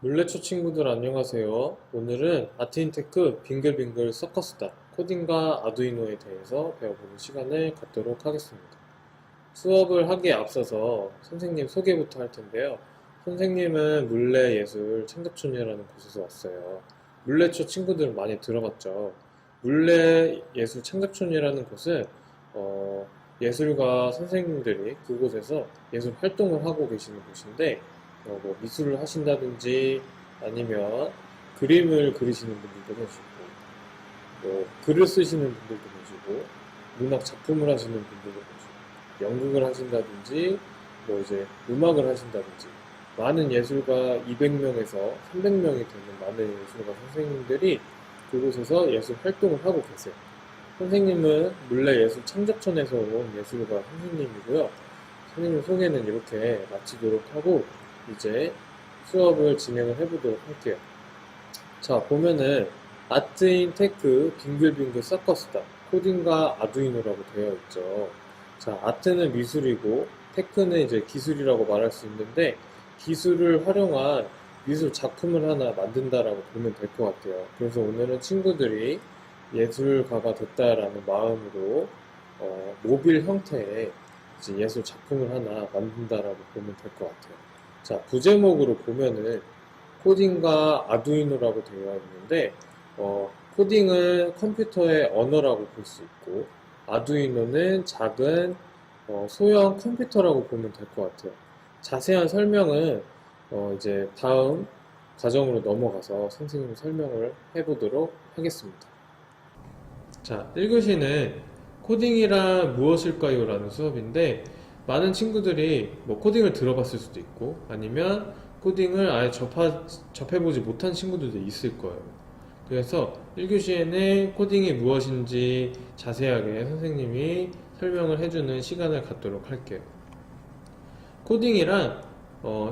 물레초 친구들 안녕하세요. 오늘은 아트인테크 빙글빙글 서커스다 코딩과 아두이노에 대해서 배워보는 시간을 갖도록 하겠습니다. 수업을 하기에 앞서서 선생님 소개부터 할 텐데요. 선생님은 물레예술 창작촌이라는 곳에서 왔어요. 물레초 친구들 많이 들어봤죠? 물레예술 창작촌이라는 곳은 예술가 선생님들이 그곳에서 예술 활동을 하고 계시는 곳인데 뭐 미술을 하신다든지 아니면 그림을 그리시는 분들도 계시고 뭐 글을 쓰시는 분들도 계시고 문학 작품을 하시는 분들도 계시고 연극을 하신다든지 뭐 이제 음악을 하신다든지 많은 예술가 200명에서 300명이 되는 많은 예술가 선생님들이 그곳에서 예술 활동을 하고 계세요. 선생님은 물레예술 창작촌에서 온 예술가 선생님이고요. 선생님 소개는 이렇게 마치도록 하고 이제 수업을 진행을 해보도록 할게요. 자, 보면은 아트인 테크 빙글빙글 서커스다 코딩과 아두이노라고 되어 있죠. 자, 아트는 미술이고 테크는 이제 기술이라고 말할 수 있는데 기술을 활용한 미술 작품을 하나 만든다라고 보면 될 것 같아요. 그래서 오늘은 친구들이 예술가가 됐다라는 마음으로 모빌 형태의 이제 예술 작품을 하나 만든다라고 보면 될 것 같아요. 자, 부제목으로 보면은 코딩과 아두이노라고 되어 있는데 코딩은 컴퓨터의 언어라고 볼 수 있고 아두이노는 작은 소형 컴퓨터라고 보면 될 것 같아요. 자세한 설명은 이제 다음 과정으로 넘어가서 선생님이 설명을 해보도록 하겠습니다. 자, 1교시는 코딩이란 무엇일까요? 라는 수업인데 많은 친구들이 뭐 코딩을 들어봤을 수도 있고 아니면 코딩을 아예 접해보지 못한 친구들도 있을 거예요. 그래서 1교시에는 코딩이 무엇인지 자세하게 선생님이 설명을 해주는 시간을 갖도록 할게요. 코딩이란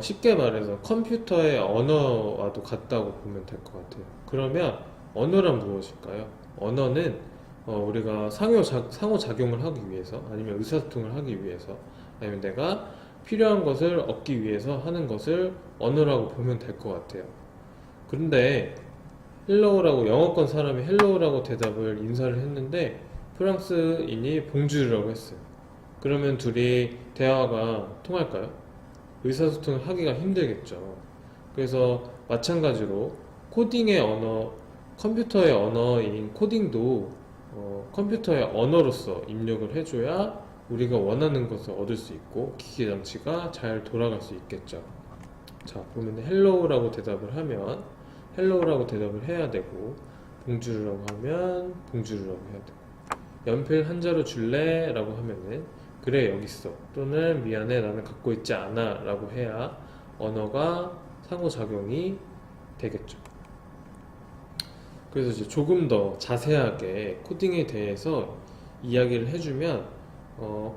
쉽게 말해서 컴퓨터의 언어와도 같다고 보면 될 것 같아요. 그러면 언어란 무엇일까요? 언어는 우리가 상호작용을 하기 위해서 아니면 의사소통을 하기 위해서 아니면 내가 필요한 것을 얻기 위해서 하는 것을 언어라고 보면 될 것 같아요. 그런데 헬로우라고 영어권 사람이 헬로우라고 대답을 인사를 했는데 프랑스인이 봉주르라고 했어요. 그러면 둘이 대화가 통할까요? 의사소통을 하기가 힘들겠죠. 그래서 마찬가지로 코딩의 언어, 컴퓨터의 언어인 코딩도 컴퓨터의 언어로서 입력을 해줘야 우리가 원하는 것을 얻을 수 있고 기계 장치가 잘 돌아갈 수 있겠죠. 자, 보면 헬로우라고 대답을 하면 헬로우라고 대답을 해야 되고 봉주르라고 하면 봉주르라고 해야 되고 연필 한 자루 줄래? 라고 하면은 그래 여기 있어 또는 미안해 나는 갖고 있지 않아 라고 해야 언어가 상호작용이 되겠죠. 그래서 이제 조금 더 자세하게 코딩에 대해서 이야기를 해주면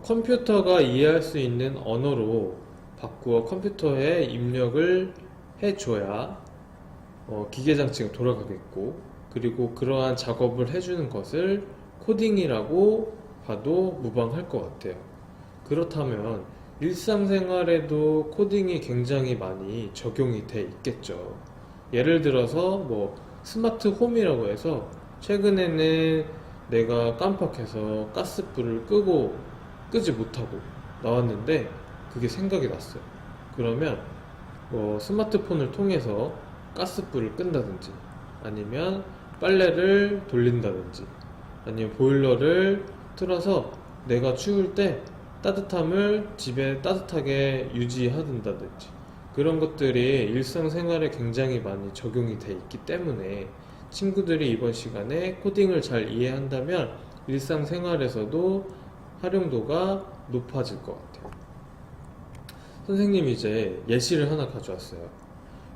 컴퓨터가 이해할 수 있는 언어로 바꾸어 컴퓨터에 입력을 해줘야 기계장치가 돌아가겠고 그리고 그러한 작업을 해주는 것을 코딩이라고 봐도 무방할 것 같아요. 그렇다면 일상생활에도 코딩이 굉장히 많이 적용이 돼 있겠죠. 예를 들어서 뭐 스마트 홈이라고 해서 최근에는 내가 깜빡해서 가스불을 끄지 못하고 나왔는데 그게 생각이 났어요. 그러면 스마트폰을 통해서 가스불을 끈다든지 아니면 빨래를 돌린다든지 아니면 보일러를 틀어서 내가 추울 때 따뜻함을 집에 따뜻하게 유지하든다든지 그런 것들이 일상생활에 굉장히 많이 적용이 돼 있기 때문에 친구들이 이번 시간에 코딩을 잘 이해한다면 일상생활에서도 활용도가 높아질 것 같아요. 선생님이 이제 예시를 하나 가져왔어요.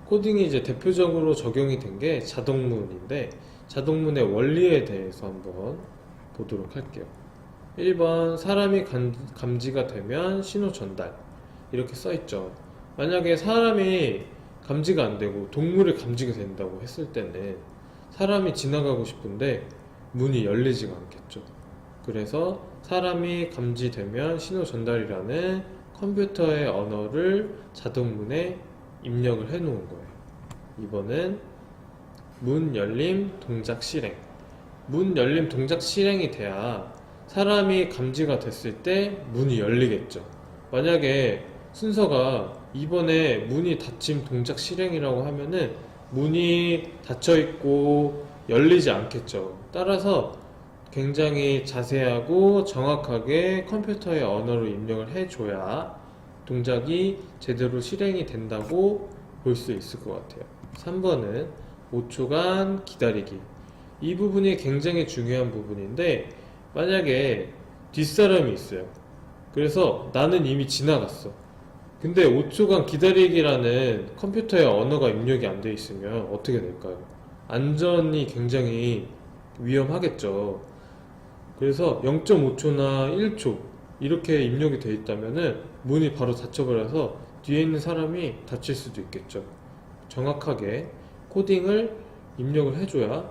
코딩이 이제 대표적으로 적용이 된 게 자동문인데 자동문의 원리에 대해서 한번 보도록 할게요. 1번 사람이 감지가 되면 신호 전달 이렇게 써있죠. 만약에 사람이 감지가 안 되고 동물이 감지가 된다고 했을 때는 사람이 지나가고 싶은데 문이 열리지가 않겠죠. 그래서 사람이 감지되면 신호 전달이라는 컴퓨터의 언어를 자동문에 입력을 해 놓은 거예요. 2번은 문 열림 동작 실행. 문 열림 동작 실행이 돼야 사람이 감지가 됐을 때 문이 열리겠죠. 만약에 순서가 2번에 문이 닫힘 동작 실행이라고 하면은 문이 닫혀 있고 열리지 않겠죠. 따라서 굉장히 자세하고 정확하게 컴퓨터의 언어로 입력을 해줘야 동작이 제대로 실행이 된다고 볼 수 있을 것 같아요. 3번은 5초간 기다리기. 이 부분이 굉장히 중요한 부분인데, 만약에 뒷사람이 있어요. 그래서 나는 이미 지나갔어. 근데 5초간 기다리기라는 컴퓨터의 언어가 입력이 안 돼 있으면 어떻게 될까요? 안전이 굉장히 위험하겠죠. 그래서 0.5초나 1초 이렇게 입력이 돼 있다면은 문이 바로 닫혀버려서 뒤에 있는 사람이 다칠 수도 있겠죠. 정확하게 코딩을 입력을 해줘야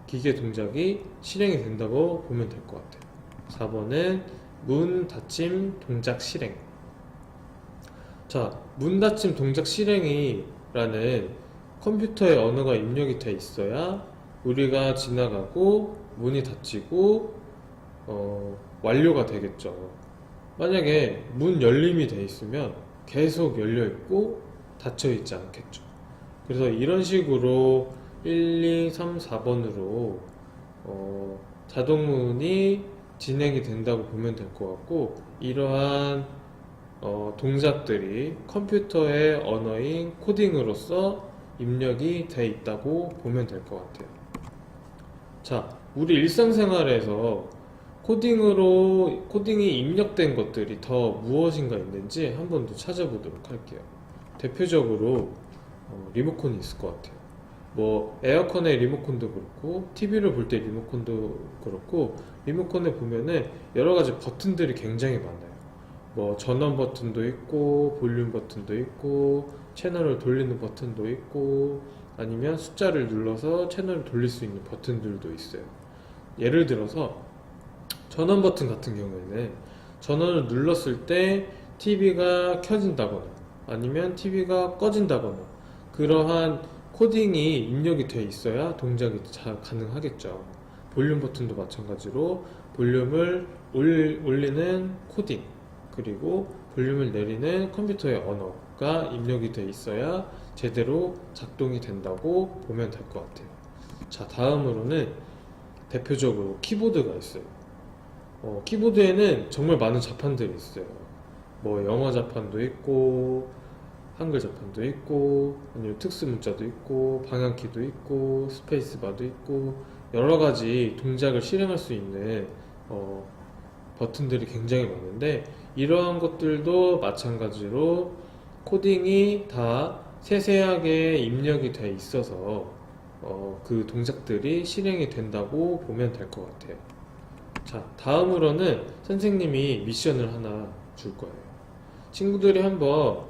기계 동작이 실행이 된다고 보면 될 것 같아요. 4번은 문 닫힘 동작 실행. 자, 문 닫힘 동작 실행이라는 컴퓨터의 언어가 입력이 돼 있어야 우리가 지나가고 문이 닫히고 완료가 되겠죠. 만약에 문 열림이 돼 있으면 계속 열려 있고 닫혀 있지 않겠죠. 그래서 이런 식으로 1, 2, 3, 4번으로 자동문이 진행이 된다고 보면 될 것 같고, 이러한 동작들이 컴퓨터의 언어인 코딩으로서 입력이 돼 있다고 보면 될 것 같아요. 자, 우리 일상생활에서 코딩이 입력된 것들이 더 무엇인가 있는지 한번 더 찾아보도록 할게요. 대표적으로 리모컨이 있을 것 같아요. 뭐 에어컨의 리모컨도 그렇고 TV를 볼 때 리모컨도 그렇고, 리모컨에 보면은 여러 가지 버튼들이 굉장히 많아요. 뭐 전원 버튼도 있고 볼륨 버튼도 있고 채널을 돌리는 버튼도 있고, 아니면 숫자를 눌러서 채널을 돌릴 수 있는 버튼들도 있어요. 예를 들어서 전원 버튼 같은 경우에는 전원을 눌렀을 때 TV가 켜진다거나 아니면 TV가 꺼진다거나, 그러한 코딩이 입력이 돼 있어야 동작이 가능하겠죠. 볼륨 버튼도 마찬가지로 볼륨을 올리는 코딩, 그리고 볼륨을 내리는 컴퓨터의 언어가 입력이 돼 있어야 제대로 작동이 된다고 보면 될 것 같아요. 자, 다음으로는 대표적으로 키보드가 있어요. 키보드에는 정말 많은 자판들이 있어요. 뭐 영어 자판도 있고 한글 자판도 있고 아니면 특수 문자도 있고 방향키도 있고 스페이스바도 있고, 여러 가지 동작을 실행할 수 있는 버튼들이 굉장히 많은데, 이러한 것들도 마찬가지로 코딩이 다 세세하게 입력이 돼 있어서 그 동작들이 실행이 된다고 보면 될 것 같아요. 자, 다음으로는 선생님이 미션을 하나 줄 거예요. 친구들이 한번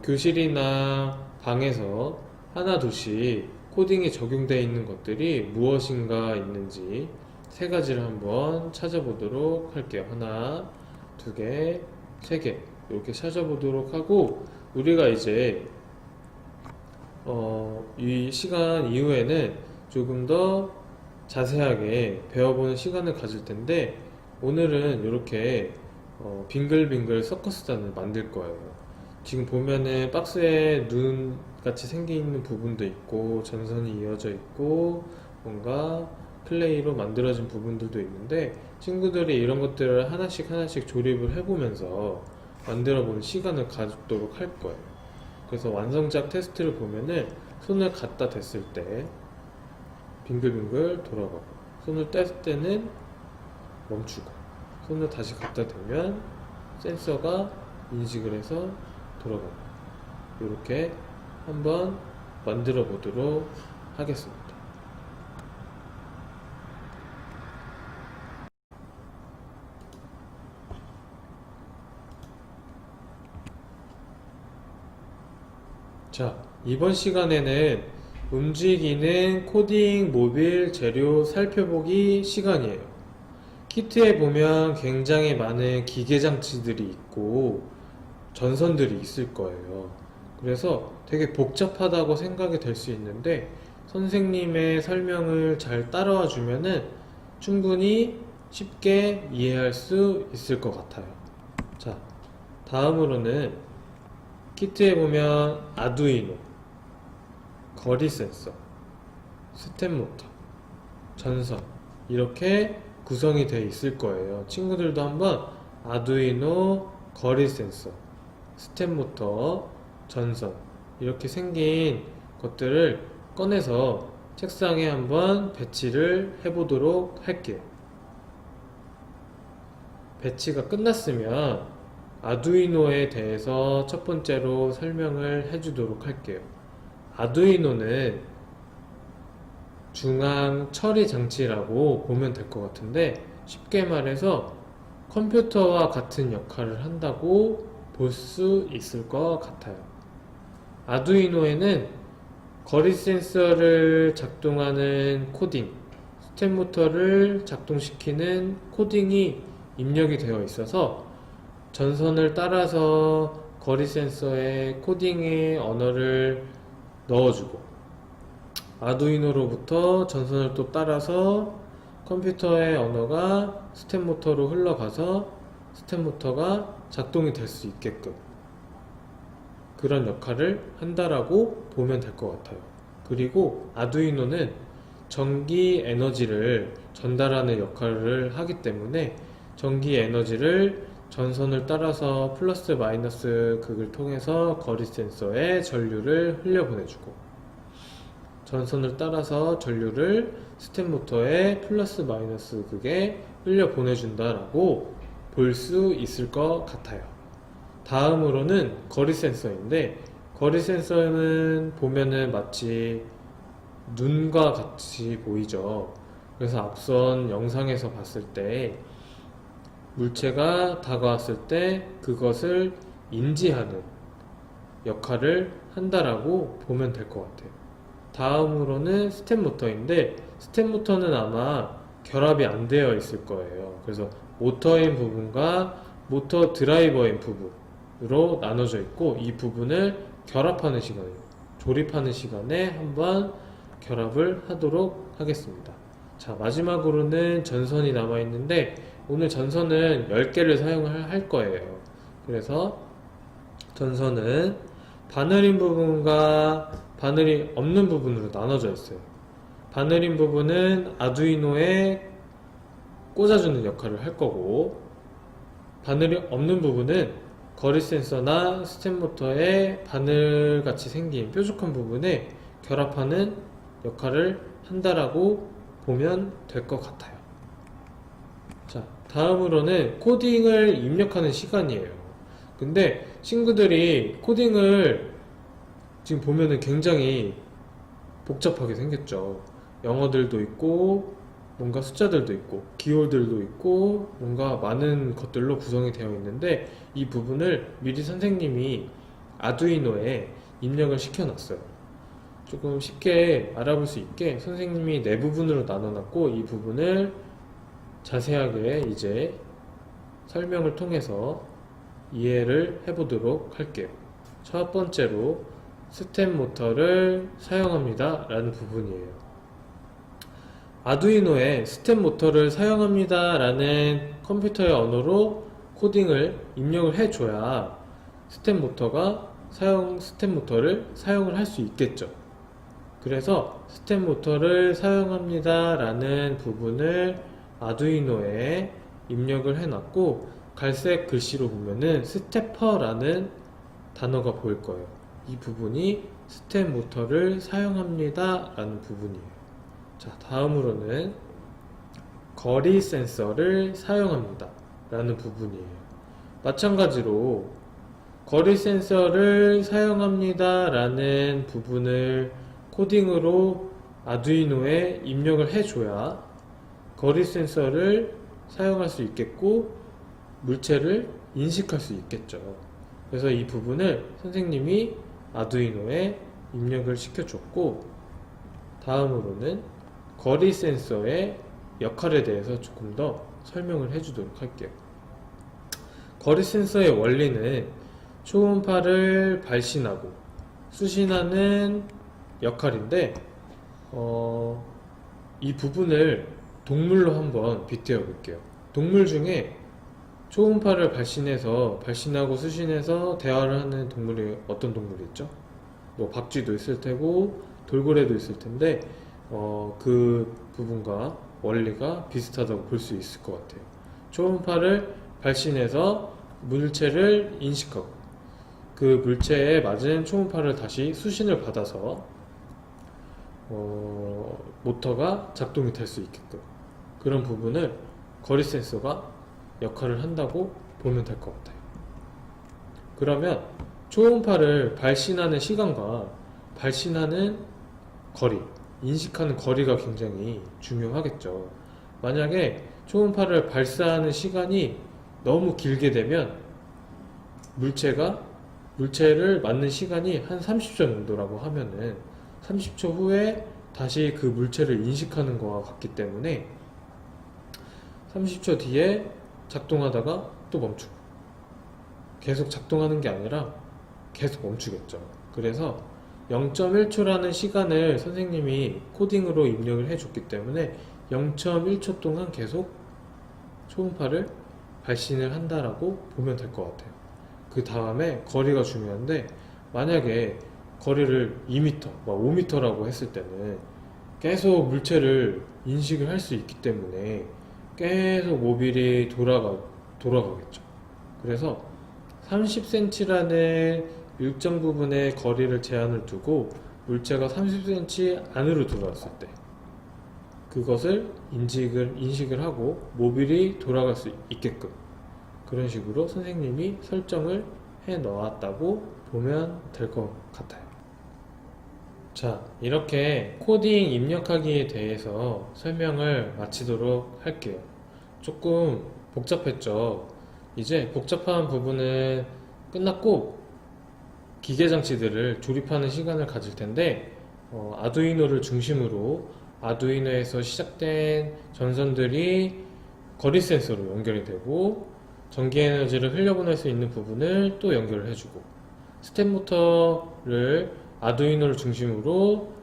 교실이나 방에서 하나 둘씩 코딩이 적용되어 있는 것들이 무엇인가 있는지 세 가지를 한번 찾아보도록 할게요. 하나, 두 개, 세 개 이렇게 찾아보도록 하고, 우리가 이제 이 시간 이후에는 조금 더 자세하게 배워보는 시간을 가질 텐데, 오늘은 이렇게 빙글빙글 서커스단을 만들 거예요. 지금 보면은 박스에 눈 같이 생긴 부분도 있고 전선이 이어져 있고 뭔가 클레이로 만들어진 부분들도 있는데, 친구들이 이런 것들을 하나씩 하나씩 조립을 해보면서 만들어보는 시간을 가지도록 할 거예요. 그래서 완성작 테스트를 보면은 손을 갖다 댔을 때 빙글빙글 돌아가고, 손을 뗄 때는 멈추고, 손을 다시 갖다 대면 센서가 인식을 해서 돌아가고, 이렇게 한번 만들어 보도록 하겠습니다. 자, 이번 시간에는 움직이는 코딩 모빌 재료 살펴보기 시간이에요. 키트에 보면 굉장히 많은 기계 장치들이 있고 전선들이 있을 거예요. 그래서 되게 복잡하다고 생각이 될 수 있는데 선생님의 설명을 잘 따라와 주면은 충분히 쉽게 이해할 수 있을 것 같아요. 자, 다음으로는 키트에 보면 아두이노, 거리 센서, 스텝 모터, 전선 이렇게 구성이 되어 있을 거예요. 친구들도 한번 아두이노, 거리 센서, 스텝 모터, 전선 이렇게 생긴 것들을 꺼내서 책상에 한번 배치를 해보도록 할게요. 배치가 끝났으면 아두이노에 대해서 첫 번째로 설명을 해주도록 할게요. 아두이노는 중앙 처리 장치라고 보면 될 것 같은데 쉽게 말해서 컴퓨터와 같은 역할을 한다고 볼 수 있을 것 같아요. 아두이노에는 거리 센서를 작동하는 코딩, 스텝 모터를 작동시키는 코딩이 입력이 되어 있어서 전선을 따라서 거리 센서에 코딩의 언어를 넣어주고 아두이노로부터 전선을 또 따라서 컴퓨터의 언어가 스텝 모터로 흘러가서 스텝 모터가 작동이 될 수 있게끔 그런 역할을 한다라고 보면 될 것 같아요. 그리고 아두이노는 전기 에너지를 전달하는 역할을 하기 때문에 전기 에너지를 전선을 따라서 플러스 마이너스 극을 통해서 거리 센서에 전류를 흘려보내주고 전선을 따라서 전류를 스텝 모터에 플러스 마이너스 극에 흘려보내준다라고 볼 수 있을 것 같아요. 다음으로는 거리 센서인데 거리 센서는 보면은 마치 눈과 같이 보이죠. 그래서 앞선 영상에서 봤을 때 물체가 다가왔을 때 그것을 인지하는 역할을 한다라고 보면 될 것 같아요. 다음으로는 스텝 모터인데 스텝 모터는 아마 결합이 안 되어 있을 거예요. 그래서 모터인 부분과 모터 드라이버인 부분으로 나눠져 있고 이 부분을 결합하는 시간에 조립하는 시간에 한번 결합을 하도록 하겠습니다. 자, 마지막으로는 전선이 남아 있는데 오늘 전선은 10개를 사용을 할 거예요. 그래서 전선은 바늘인 부분과 바늘이 없는 부분으로 나눠져 있어요. 바늘인 부분은 아두이노에 꽂아주는 역할을 할 거고 바늘이 없는 부분은 거리 센서나 스텝 모터의 바늘같이 생긴 뾰족한 부분에 결합하는 역할을 한다라고 보면 될 것 같아요. 자, 다음으로는 코딩을 입력하는 시간이에요. 근데 친구들이 코딩을 지금 보면은 굉장히 복잡하게 생겼죠. 영어들도 있고 뭔가 숫자들도 있고 기호들도 있고 뭔가 많은 것들로 구성이 되어 있는데 이 부분을 미리 선생님이 아두이노에 입력을 시켜놨어요. 조금 쉽게 알아볼 수 있게 선생님이 네 부분으로 나눠놨고 이 부분을 자세하게 이제 설명을 통해서 이해를 해보도록 할게요. 첫 번째로 스텝 모터를 사용합니다 라는 부분이에요. 아두이노에 스텝 모터를 사용합니다 라는 컴퓨터의 언어로 코딩을 입력을 해줘야 스텝 모터를 사용을 할 수 있겠죠. 그래서 스텝 모터를 사용합니다 라는 부분을 아두이노에 입력을 해놨고 갈색 글씨로 보면은 스테퍼라는 단어가 보일 거예요. 이 부분이 스텝 모터를 사용합니다 라는 부분이에요. 자, 다음으로는 거리 센서를 사용합니다 라는 부분이에요. 마찬가지로 거리 센서를 사용합니다 라는 부분을 코딩으로 아두이노에 입력을 해줘야 거리 센서를 사용할 수 있겠고 물체를 인식할 수 있겠죠. 그래서 이 부분을 선생님이 아두이노에 입력을 시켜줬고 다음으로는 거리 센서의 역할에 대해서 조금 더 설명을 해주도록 할게요. 거리 센서의 원리는 초음파를 발신하고 수신하는 역할인데, 이 부분을 동물로 한번 빗대어 볼게요. 동물 중에 초음파를 발신하고 수신해서 대화를 하는 동물이 어떤 동물이 있죠? 뭐 박쥐도 있을 테고 돌고래도 있을 텐데, 그 부분과 원리가 비슷하다고 볼 수 있을 것 같아요. 초음파를 발신해서 물체를 인식하고 그 물체에 맞은 초음파를 다시 수신을 받아서 모터가 작동이 될 수 있게끔, 그런 부분을 거리 센서가 역할을 한다고 보면 될 것 같아요. 그러면 초음파를 발신하는 시간과 발신하는 거리, 인식하는 거리가 굉장히 중요하겠죠. 만약에 초음파를 발사하는 시간이 너무 길게 되면 물체를 맞는 시간이 한 30초 정도라고 하면은 30초 후에 다시 그 물체를 인식하는 거와 같기 때문에 30초 뒤에 작동하다가 또 멈추고, 계속 작동하는 게 아니라 계속 멈추겠죠. 그래서 0.1초라는 시간을 선생님이 코딩으로 입력을 해줬기 때문에 0.1초 동안 계속 초음파를 발신을 한다라고 보면 될 것 같아요. 그 다음에 거리가 중요한데, 만약에 거리를 2m, 5m라고 했을 때는 계속 물체를 인식을 할 수 있기 때문에 계속 모빌이 돌아가겠죠. 그래서 30cm라는 일정 부분의 거리를 제한을 두고 물체가 30cm 안으로 들어왔을 때 그것을 인식을 하고 모빌이 돌아갈 수 있게끔, 그런 식으로 선생님이 설정을 해 놓았다고 보면 될 것 같아요. 자, 이렇게 코딩 입력하기에 대해서 설명을 마치도록 할게요. 조금 복잡했죠? 이제 복잡한 부분은 끝났고 기계 장치들을 조립하는 시간을 가질 텐데, 아두이노를 중심으로 아두이노에서 시작된 전선들이 거리 센서로 연결이 되고 전기 에너지를 흘려보낼 수 있는 부분을 또 연결을 해주고, 스텝 모터를 아두이노를 중심으로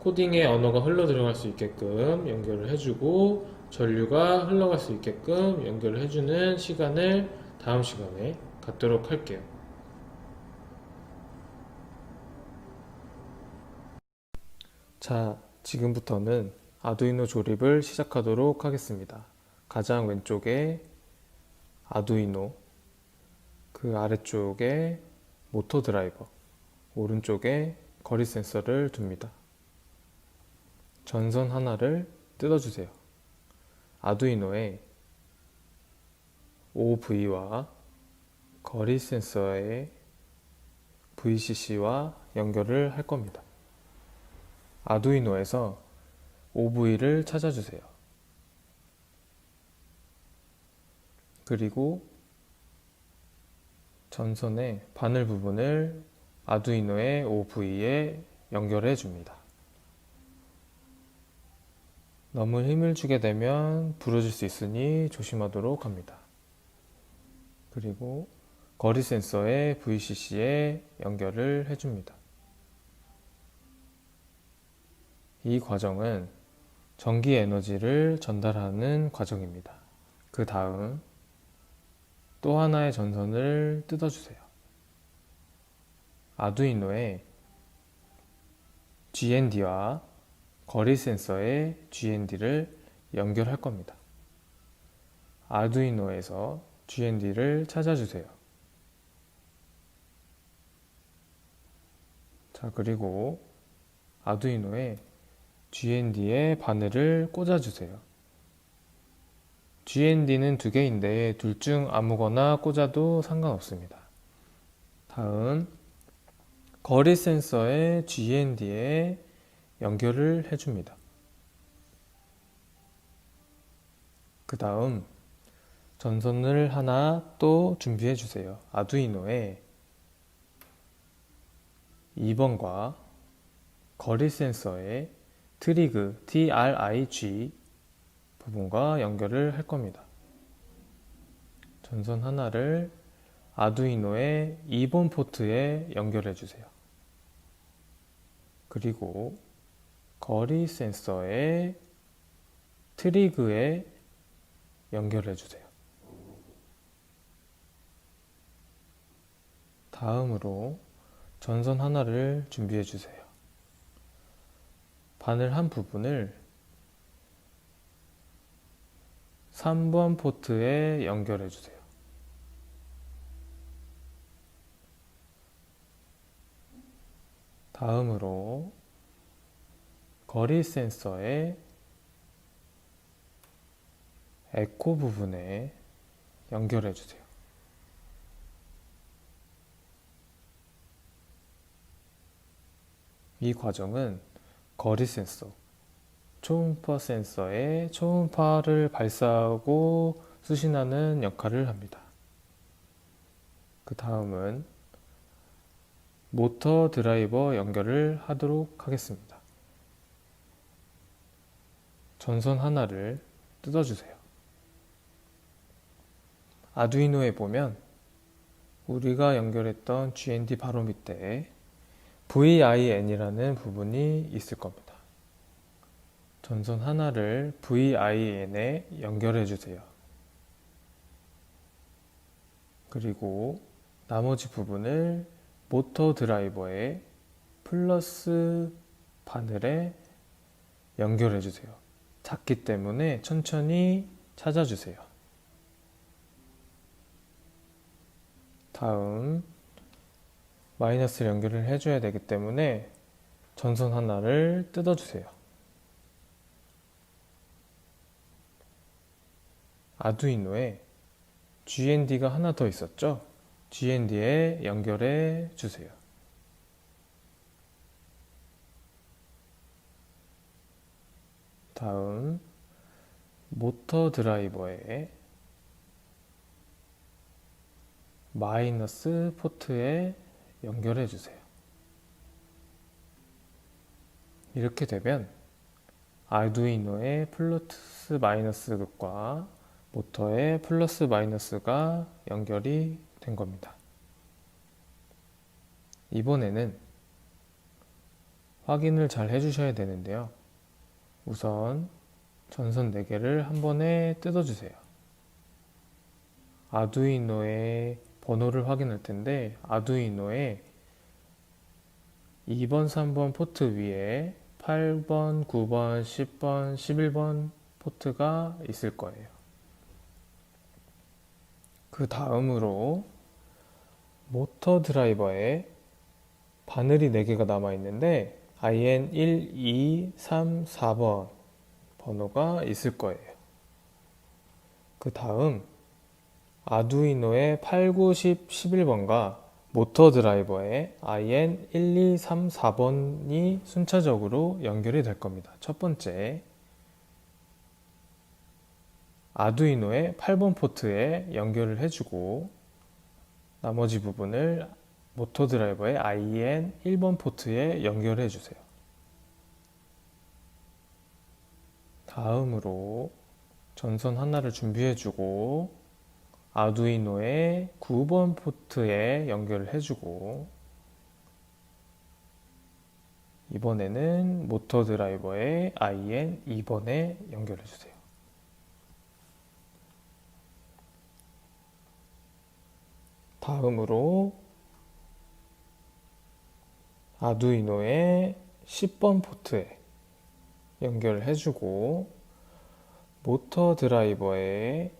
코딩의 언어가 흘러 들어갈 수 있게끔 연결을 해주고 전류가 흘러갈 수 있게끔 연결을 해주는 시간을 다음 시간에 갖도록 할게요. 자, 지금부터는 아두이노 조립을 시작하도록 하겠습니다. 가장 왼쪽에 아두이노, 그 아래쪽에 모터 드라이버, 오른쪽에 거리 센서를 둡니다. 전선 하나를 뜯어주세요. 아두이노에 OV와 거리 센서의 VCC와 연결을 할 겁니다. 아두이노에서 OV를 찾아주세요. 그리고 전선의 바늘 부분을 아두이노의 OV에 연결해 줍니다. 너무 힘을 주게 되면 부러질 수 있으니 조심하도록 합니다. 그리고 거리 센서의 VCC에 연결을 해줍니다. 이 과정은 전기 에너지를 전달하는 과정입니다. 그 다음 또 하나의 전선을 뜯어주세요. 아두이노에 GND와 거리 센서의 GND를 연결할 겁니다. 아두이노에서 GND를 찾아주세요. 자, 그리고 아두이노에 GND의 바늘을 꽂아주세요. GND는 두 개인데 둘 중 아무거나 꽂아도 상관없습니다. 다음 거리 센서의 GND에 연결을 해줍니다. 그 다음 전선을 하나 또 준비해 주세요. 아두이노에 2번과 거리 센서의 트리그 TRIG 부분과 연결을 할 겁니다. 전선 하나를 아두이노의 2번 포트에 연결해 주세요. 그리고 거리 센서의 트리그에 연결해 주세요. 다음으로 전선 하나를 준비해 주세요. 바늘 한 부분을 3번 포트에 연결해 주세요. 다음으로 거리 센서의 에코 부분에 연결해 주세요. 이 과정은 거리 센서, 초음파 센서에 초음파를 발사하고 수신하는 역할을 합니다. 그 다음은 모터 드라이버 연결을 하도록 하겠습니다. 전선 하나를 뜯어주세요. 아두이노에 보면 우리가 연결했던 GND 바로 밑에 VIN이라는 부분이 있을 겁니다. 전선 하나를 VIN에 연결해 주세요. 그리고 나머지 부분을 모터 드라이버의 플러스 바늘에 연결해 주세요. 작기 때문에 천천히 찾아주세요. 다음 마이너스를 연결을 해줘야 되기 때문에 전선 하나를 뜯어주세요. 아두이노에 GND가 하나 더 있었죠? GND에 연결해 주세요. 다음 모터 드라이버에 마이너스 포트에 연결해 주세요. 이렇게 되면 아두이노의 플러스 마이너스 극과 모터의 플러스 마이너스가 연결이 된 겁니다. 이번에는 확인을 잘 해주셔야 되는데요. 우선 전선 4개를 한 번에 뜯어주세요. 아두이노의 번호를 확인할 텐데 아두이노의 2번, 3번 포트 위에 8번, 9번, 10번, 11번 포트가 있을 거예요. 그 다음으로 모터 드라이버에 바늘이 4개가 남아있는데 IN 1, 2, 3, 4번 번호가 있을 거예요. 그 다음 아두이노의 8, 9, 10, 11번과 모터 드라이버의 IN 1, 2, 3, 4번이 순차적으로 연결이 될 겁니다. 첫 번째, 아두이노의 8번 포트에 연결을 해주고 나머지 부분을 모터 드라이버의 IN 1번 포트에 연결해 주세요. 다음으로 전선 하나를 준비해 주고 아두이노의 9번 포트에 연결을 해주고 이번에는 모터 드라이버의 IN 2번에 연결해 주세요. 다음으로 아두이노의 10번 포트에 연결을 해주고 모터 드라이버의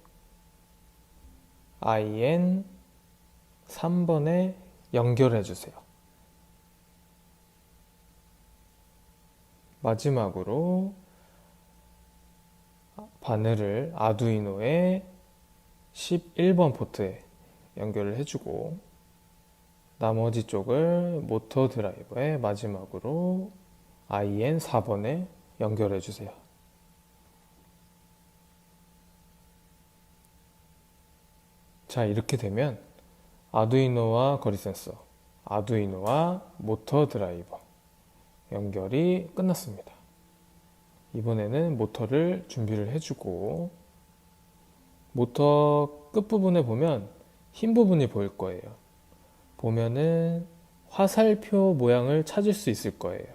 IN 3번에 연결해 주세요. 마지막으로 바늘을 아두이노의 11번 포트에 연결을 해주고 나머지 쪽을 모터 드라이버의 마지막으로 IN 4번에 연결해 주세요. 자, 이렇게 되면 아두이노와 거리 센서, 아두이노와 모터 드라이버 연결이 끝났습니다. 이번에는 모터를 준비를 해주고 모터 끝부분에 보면 흰 부분이 보일 거예요. 보면은 화살표 모양을 찾을 수 있을 거예요.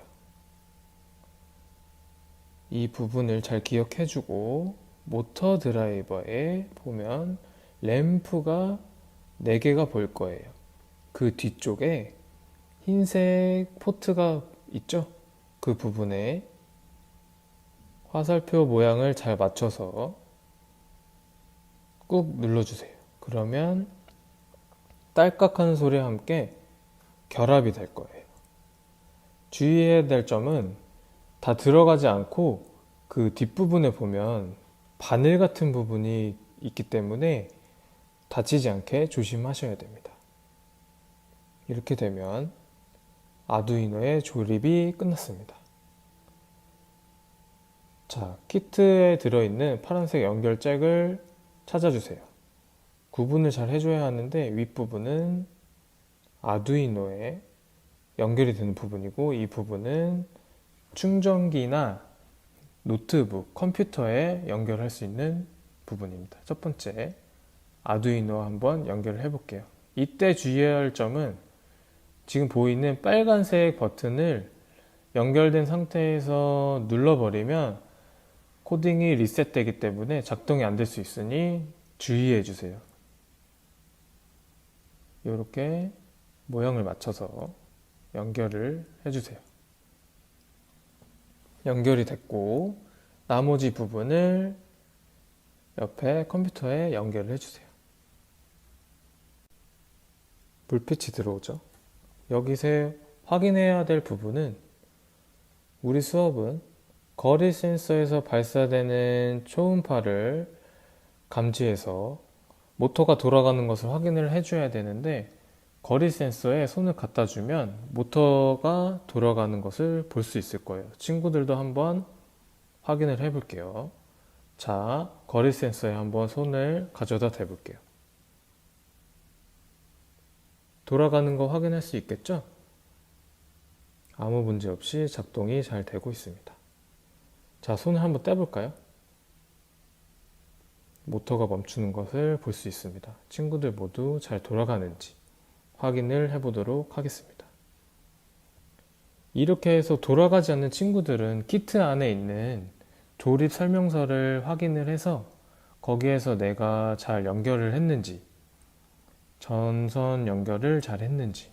이 부분을 잘 기억해주고 모터 드라이버에 보면 램프가 4개가 보일 거예요. 그 뒤쪽에 흰색 포트가 있죠? 그 부분에 화살표 모양을 잘 맞춰서 꾹 눌러주세요. 그러면 딸깍하는 소리와 함께 결합이 될 거예요. 주의해야 될 점은 다 들어가지 않고 그 뒷부분에 보면 바늘 같은 부분이 있기 때문에 다치지 않게 조심하셔야 됩니다. 이렇게 되면 아두이노의 조립이 끝났습니다. 자, 키트에 들어있는 파란색 연결잭을 찾아주세요. 구분을 잘 해줘야 하는데 윗부분은 아두이노에 연결이 되는 부분이고 이 부분은 충전기나 노트북, 컴퓨터에 연결할 수 있는 부분입니다. 첫 번째, 아두이노 한번 연결을 해볼게요. 이때 주의해야 할 점은 지금 보이는 빨간색 버튼을 연결된 상태에서 눌러버리면 코딩이 리셋되기 때문에 작동이 안 될 수 있으니 주의해 주세요. 이렇게 모양을 맞춰서 연결을 해주세요. 연결이 됐고 나머지 부분을 옆에 컴퓨터에 연결을 해주세요. 불빛이 들어오죠. 여기서 확인해야 될 부분은 우리 수업은 거리 센서에서 발사되는 초음파를 감지해서 모터가 돌아가는 것을 확인을 해줘야 되는데 거리 센서에 손을 갖다 주면 모터가 돌아가는 것을 볼 수 있을 거예요. 친구들도 한번 확인을 해 볼게요. 자, 거리 센서에 한번 손을 가져다 대볼게요. 돌아가는 거 확인할 수 있겠죠? 아무 문제 없이 작동이 잘 되고 있습니다. 자, 손을 한번 떼볼까요? 모터가 멈추는 것을 볼 수 있습니다. 친구들 모두 잘 돌아가는지 확인을 해보도록 하겠습니다. 이렇게 해서 돌아가지 않는 친구들은 키트 안에 있는 조립 설명서를 확인을 해서 거기에서 내가 잘 연결을 했는지, 전선 연결을 잘 했는지,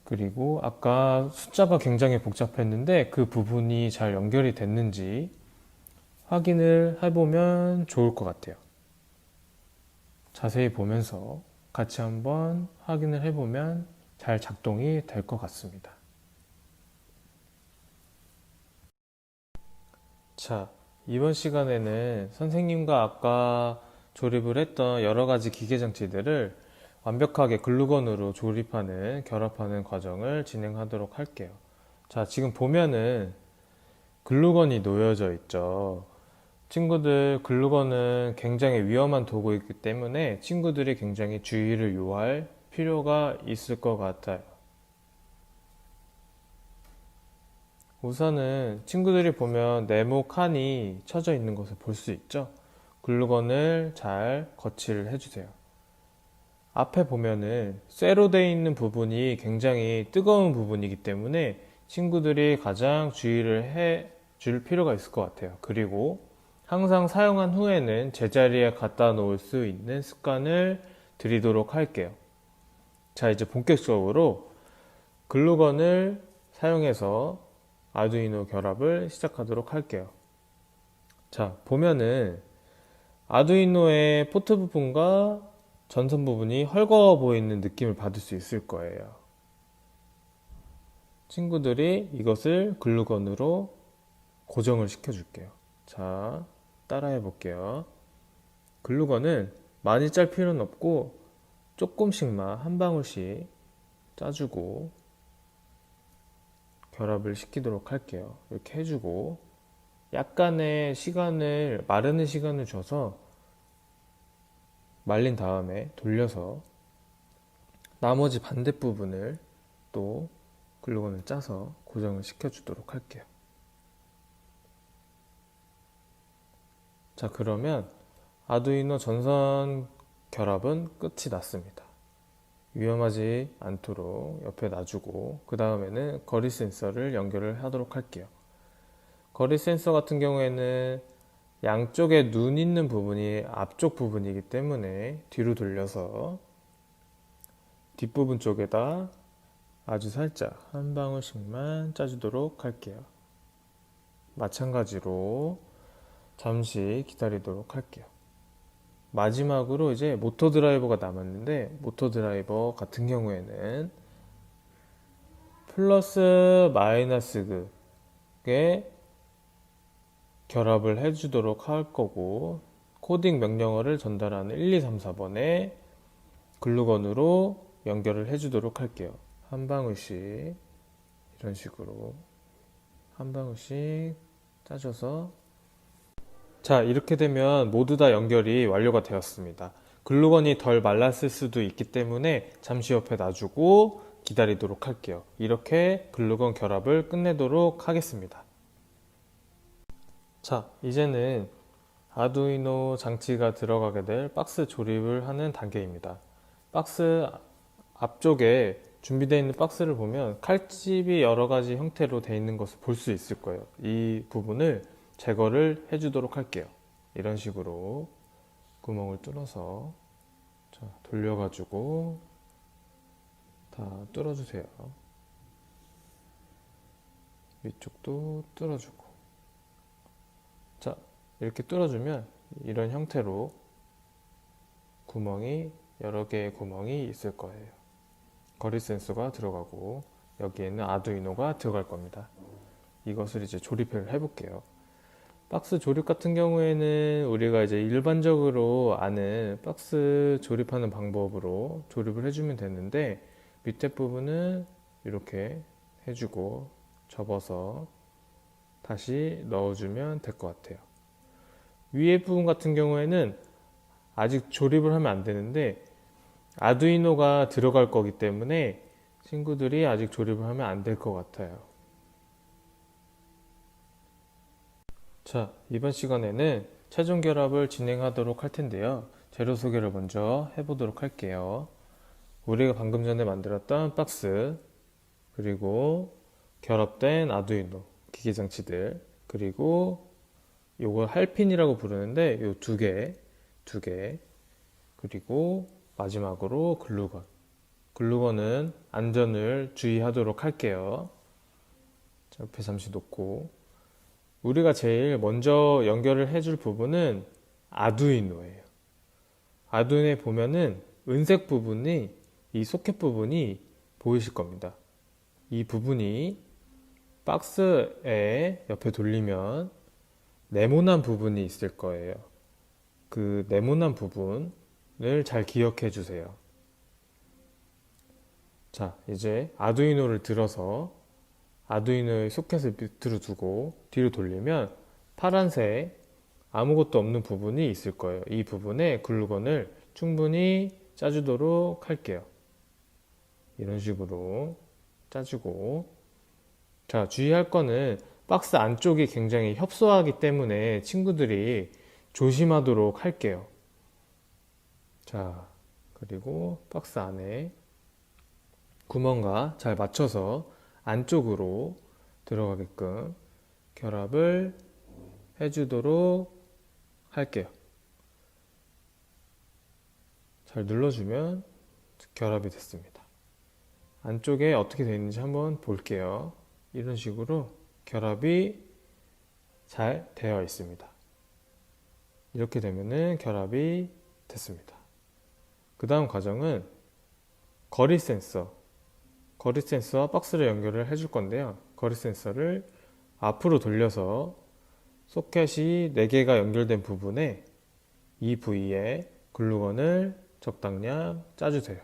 그리고 아까 숫자가 굉장히 복잡했는데 그 부분이 잘 연결이 됐는지 확인을 해보면 좋을 것 같아요. 자세히 보면서 같이 한번 확인을 해보면 잘 작동이 될 것 같습니다. 자, 이번 시간에는 선생님과 아까 조립을 했던 여러 가지 기계 장치들을 완벽하게 글루건으로 조립하는, 결합하는 과정을 진행하도록 할게요. 자, 지금 보면은 글루건이 놓여져 있죠. 친구들, 글루건은 굉장히 위험한 도구이기 때문에 친구들이 굉장히 주의를 요할 필요가 있을 것 같아요. 우선은 친구들이 보면 네모 칸이 쳐져 있는 것을 볼 수 있죠. 글루건을 잘 거치를 해주세요. 앞에 보면은 쇠로 되어 있는 부분이 굉장히 뜨거운 부분이기 때문에 친구들이 가장 주의를 해 줄 필요가 있을 것 같아요. 그리고 항상 사용한 후에는 제자리에 갖다 놓을 수 있는 습관을 들이도록 할게요. 자, 이제 본격적으로 글루건을 사용해서 아두이노 결합을 시작하도록 할게요. 자, 보면은 아두이노의 포트 부분과 전선 부분이 헐거워 보이는 느낌을 받을 수 있을 거예요. 친구들이 이것을 글루건으로 고정을 시켜줄게요. 자, 따라해 볼게요. 글루건은 많이 짤 필요는 없고 조금씩만 한 방울씩 짜주고 결합을 시키도록 할게요. 이렇게 해주고 약간의 시간을, 마르는 시간을 줘서 말린 다음에 돌려서 나머지 반대부분을 또 글루건을 짜서 고정을 시켜주도록 할게요. 자, 그러면 아두이노 전선 결합은 끝이 났습니다. 위험하지 않도록 옆에 놔주고 그 다음에는 거리 센서를 연결을 하도록 할게요. 거리 센서 같은 경우에는 양쪽에 눈 있는 부분이 앞쪽 부분이기 때문에 뒤로 돌려서 뒷부분 쪽에다 아주 살짝 한 방울씩만 짜주도록 할게요. 마찬가지로 잠시 기다리도록 할게요. 마지막으로 이제 모터 드라이버가 남았는데, 모터 드라이버 같은 경우에는 플러스 마이너스에 결합을 해주도록 할 거고, 코딩 명령어를 전달하는 1, 2, 3, 4번에 글루건으로 연결을 해주도록 할게요. 한 방울씩 이런 식으로 한 방울씩 짜줘서, 자, 이렇게 되면 모두 다 연결이 완료가 되었습니다. 글루건이 덜 말랐을 수도 있기 때문에 잠시 옆에 놔주고 기다리도록 할게요. 이렇게 글루건 결합을 끝내도록 하겠습니다. 자, 이제는 아두이노 장치가 들어가게 될 박스 조립을 하는 단계입니다. 박스 앞쪽에 준비되어 있는 박스를 보면 칼집이 여러 가지 형태로 되어 있는 것을 볼 수 있을 거예요. 이 부분을 제거를 해주도록 할게요. 이런 식으로 구멍을 뚫어서, 자, 돌려가지고 다 뚫어주세요. 위쪽도 뚫어주고. 자, 이렇게 뚫어주면 이런 형태로 구멍이, 여러 개의 구멍이 있을 거예요. 거리 센서가 들어가고 여기에는 아두이노가 들어갈 겁니다. 이것을 이제 조립을 해볼게요. 박스 조립 같은 경우에는 우리가 이제 일반적으로 아는 박스 조립하는 방법으로 조립을 해주면 되는데, 밑에 부분은 이렇게 해주고 접어서 다시 넣어주면 될 것 같아요. 위에 부분 같은 경우에는 아직 조립을 하면 안 되는데, 아두이노가 들어갈 거기 때문에 친구들이 아직 조립을 하면 안 될 것 같아요. 자, 이번 시간에는 최종 결합을 진행하도록 할 텐데요. 재료 소개를 먼저 해보도록 할게요. 우리가 방금 전에 만들었던 박스, 그리고 결합된 아두이노 기계장치들, 그리고 요걸 할핀이라고 부르는데 요 두 개, 그리고 마지막으로 글루건. 글루건은 안전을 주의하도록 할게요. 자, 옆에 잠시 놓고, 우리가 제일 먼저 연결을 해줄 부분은 아두이노예요. 아두이노에 보면은 은색 부분이, 이 소켓 부분이 보이실 겁니다. 이 부분이 박스에 옆에 돌리면 네모난 부분이 있을 거예요. 그 네모난 부분을 잘 기억해 주세요. 자, 이제 아두이노를 들어서 아두이노의 소켓을 밑으로 두고 뒤로 돌리면 파란색 아무것도 없는 부분이 있을 거예요. 이 부분에 글루건을 충분히 짜주도록 할게요. 이런 식으로 짜주고, 자, 주의할 거는 박스 안쪽이 굉장히 협소하기 때문에 친구들이 조심하도록 할게요. 자, 그리고 박스 안에 구멍과 잘 맞춰서 안쪽으로 들어가게끔 결합을 해주도록 할게요. 잘 눌러주면 결합이 됐습니다. 안쪽에 어떻게 되어 있는지 한번 볼게요. 이런 식으로 결합이 잘 되어 있습니다. 이렇게 되면은 결합이 됐습니다. 그 다음 과정은 거리 센서와 박스를 연결을 해줄 건데요. 거리 센서를 앞으로 돌려서 소켓이 4개가 연결된 부분에, 이 부위에 글루건을 적당량 짜주세요.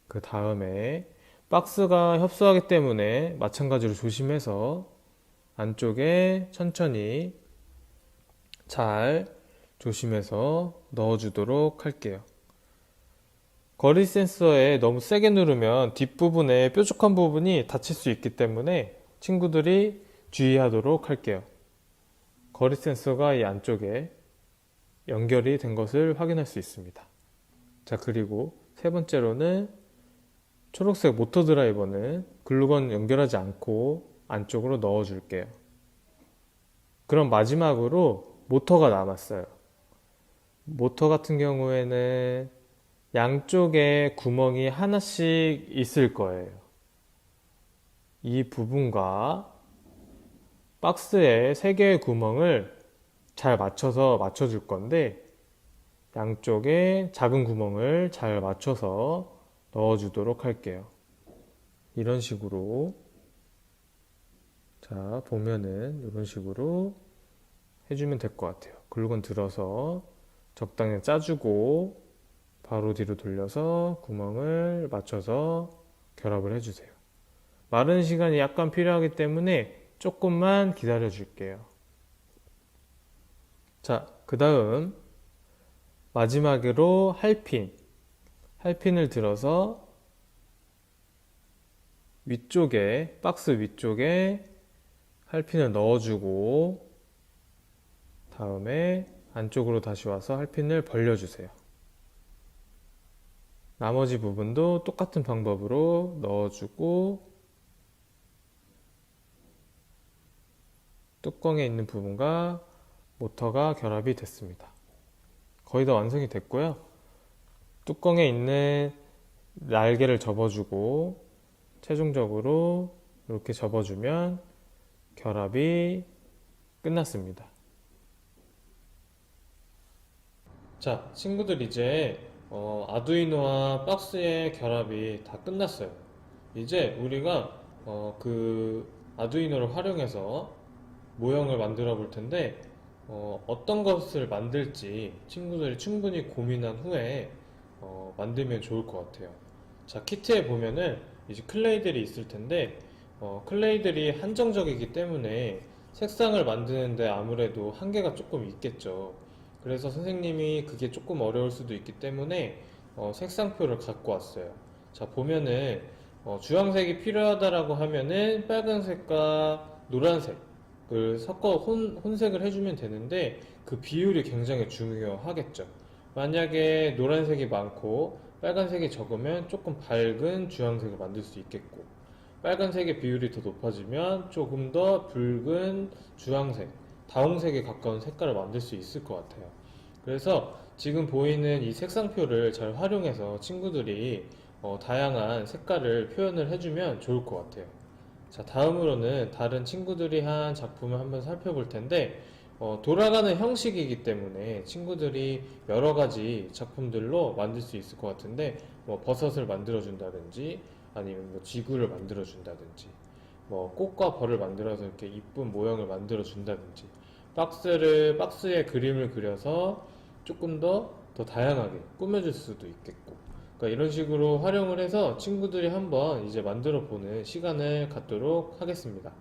그 다음에 박스가 협소하기 때문에 마찬가지로 조심해서 안쪽에 천천히 잘 조심해서 넣어주도록 할게요. 거리 센서에 너무 세게 누르면 뒷부분에 뾰족한 부분이 다칠 수 있기 때문에 친구들이 주의하도록 할게요. 거리 센서가 이 안쪽에 연결이 된 것을 확인할 수 있습니다. 자, 그리고 세 번째로는 초록색 모터 드라이버는 글루건 연결하지 않고 안쪽으로 넣어 줄게요. 그럼 마지막으로 모터가 남았어요. 모터 같은 경우에는 양쪽에 구멍이 하나씩 있을 거예요. 이 부분과 박스에 3개의 구멍을 잘 맞춰서 맞춰줄 건데, 양쪽에 작은 구멍을 잘 맞춰서 넣어주도록 할게요. 이런 식으로. 자, 보면은 이런 식으로 해주면 될 것 같아요. 글루건 들어서 적당히 짜주고 바로 뒤로 돌려서 구멍을 맞춰서 결합을 해주세요. 마르는 시간이 약간 필요하기 때문에 조금만 기다려 줄게요. 자, 그 다음 마지막으로 할핀을 들어서 위쪽에, 박스 위쪽에 할핀을 넣어주고, 다음에 안쪽으로 다시 와서 할핀을 벌려주세요. 나머지 부분도 똑같은 방법으로 넣어주고, 뚜껑에 있는 부분과 모터가 결합이 됐습니다. 거의 다 완성이 됐고요. 뚜껑에 있는 날개를 접어주고, 최종적으로 이렇게 접어주면 결합이 끝났습니다. 자, 친구들 이제 아두이노와 박스의 결합이 다 끝났어요. 이제 우리가 그 아두이노를 활용해서 모형을 만들어 볼 텐데 어떤 것을 만들지 친구들이 충분히 고민한 후에 만들면 좋을 것 같아요. 자, 키트에 보면은 이제 클레이들이 있을 텐데 클레이들이 한정적이기 때문에 색상을 만드는데 아무래도 한계가 조금 있겠죠. 그래서 선생님이 그게 조금 어려울 수도 있기 때문에 색상표를 갖고 왔어요. 자, 보면은 주황색이 필요하다라고 하면은 빨간색과 노란색을 섞어 혼색을 해주면 되는데 그 비율이 굉장히 중요하겠죠. 만약에 노란색이 많고 빨간색이 적으면 조금 밝은 주황색을 만들 수 있겠고, 빨간색의 비율이 더 높아지면 조금 더 붉은 주황색, 다홍색에 가까운 색깔을 만들 수 있을 것 같아요. 그래서 지금 보이는 이 색상표를 잘 활용해서 친구들이 다양한 색깔을 표현을 해주면 좋을 것 같아요. 자, 다음으로는 다른 친구들이 한 작품을 한번 살펴볼 텐데, 돌아가는 형식이기 때문에 친구들이 여러 가지 작품들로 만들 수 있을 것 같은데, 뭐 버섯을 만들어준다든지, 아니면 뭐 지구를 만들어준다든지, 뭐 꽃과 벌을 만들어서 이렇게 이쁜 모형을 만들어준다든지, 박스에 그림을 그려서 조금 더 다양하게 꾸며줄 수도 있겠고, 그러니까 이런 식으로 활용을 해서 친구들이 한번 이제 만들어 보는 시간을 갖도록 하겠습니다.